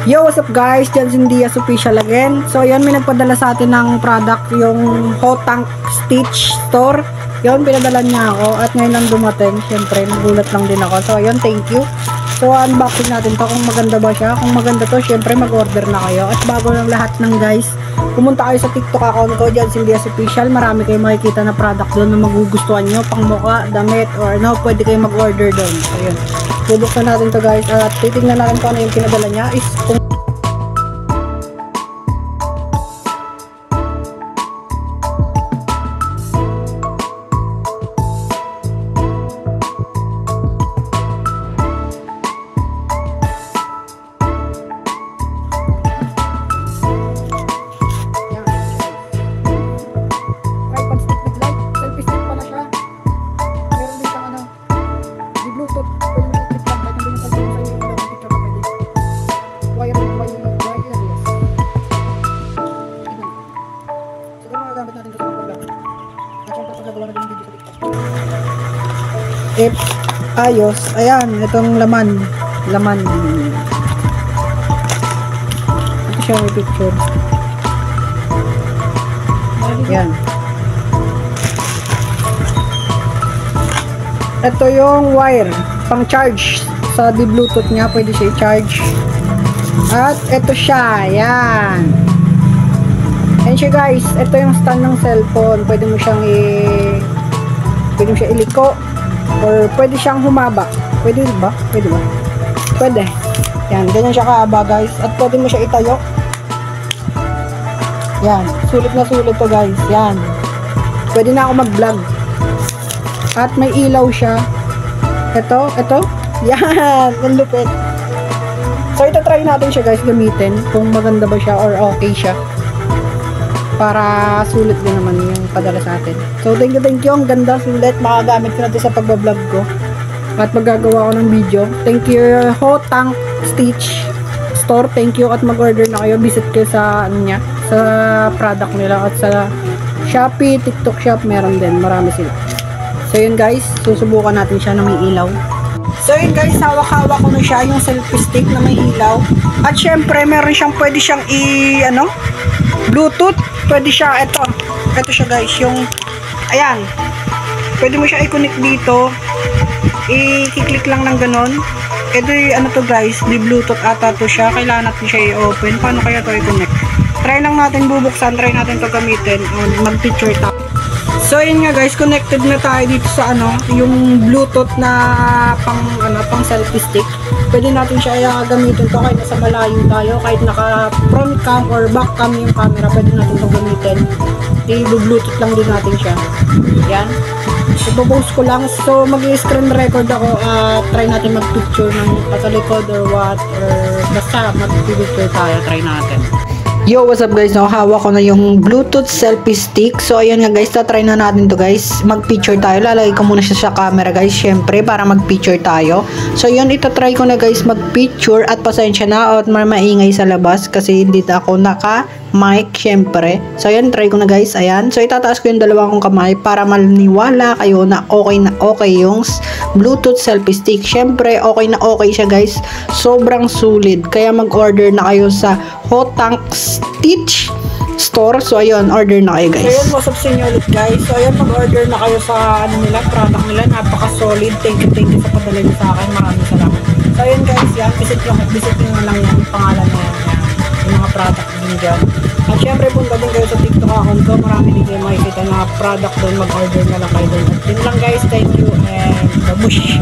Yo, what's up guys? Jansen Diaz official again. So yun, may nagpadala sa atin ng product, yung Hot Tank Stitch Store. Yun, pinadala niya ako at ngayon lang dumating. Siyempre, nagulat lang din ako. So yun, thank you. So unboxing natin to kung maganda ba siya. Kung maganda to, siyempre mag-order na kayo. At bago lang lahat ng guys, pumunta kayo sa TikTok account ko, Jansen Diaz official. Marami kayong makikita na product doon na magugustuhan nyo, pang mukha, damit, or ano, pwede kayong mag-order doon. So yun, bubuksan natin to guys at titignan natin kung ano yung pinadala niya. Is kung ayos, ayan, itong laman ito siya, may picture, ayan, ito yung wire pang charge sa Bluetooth nya, pwede siya i-charge. At ito siya, ayan, ayan siya guys, ito yung stand ng cellphone, pwede mo siyang iliko or pwede siyang humaba. Pwede ba? Pwede ba? Pwede. Yan, ganyan siya kahaba guys. At pwede mo siya itayo. Yan, sulit na sulit to guys. Yan. Pwede na ako mag-vlog. At may ilaw siya. Ito. Yan, ang lupit. So ito try natin siya guys gamitin. Kung maganda ba siya or okay siya. Para sulit din naman yung padala sa atin. So thank you. Ang ganda, sulit. Makagamit ko na ito sa pagbablog ko. At magagawa ko ng video. Thank you Hot Tank Stitch Store. Thank you at mag-order na kayo. Visit kayo sa sa product nila at sa Shopee, TikTok Shop, meron din. Marami sila. So yun guys, susubukan natin siya na may ilaw. So yun guys, hawak-hawak ko na siya yung selfie stick na may ilaw. At syempre, meron siyang pwede siyang Bluetooth. Pwede siya, ito siya guys, yung, ayan, pwede mo siya i-connect dito, i-click lang ng ganon. Ito yung, to guys, di Bluetooth ata to siya, kailangan natin siya i-open. Paano kaya to i-connect? Try lang natin bubuksan, try natin to gamitin, mag-picture tap. So yun nga guys, connected na tayo dito sa yung Bluetooth na pang selfie stick. Pwede natin siya gamitin to kahit nasa malayo tayo, kahit naka front cam or back cam yung camera, pwede natin to gamitin. I-Bluetooth lang din natin siya. Yan. Ipo-post ko lang. So mag-screen record ako, try natin mag-picture ng patalikod or what, or basta mag-picture tayo, try natin. Yo, what's up guys? No, hawak ko na yung Bluetooth selfie stick. So ayan nga guys, try na natin to guys. Mag-picture tayo. Lalagay ko muna siya sa camera guys, syempre para mag-picture tayo. So yun, try ko na guys mag-picture. At pasensya na at maingay sa labas kasi hindi ako naka-mic syempre. So ayan, try ko na guys. Ayan. So itataas ko yung dalawa kong kamay para maniwala kayo na okay yung Bluetooth selfie stick. Syempre okay na okay siya guys. Sobrang solid. Kaya mag-order na kayo sa Hot Tank Stitch Store. So ayun, order na kayo guys. So ayun, what's up sa inyo ulit guys. So ayun, mag-order na kayo sa product nila. Napaka-solid. Thank you sa padala niyo sa akin. Maraming salamat. So ayun guys, yan, visit nyo na lang yan, yung pangalan na yan, yung mga product din dyan. At syempre punta din kayo sa TikTok account ko. Marami din kayo makikita na product doon. Mag-order na lang kayo doon. At yun lang guys, thank you and babush.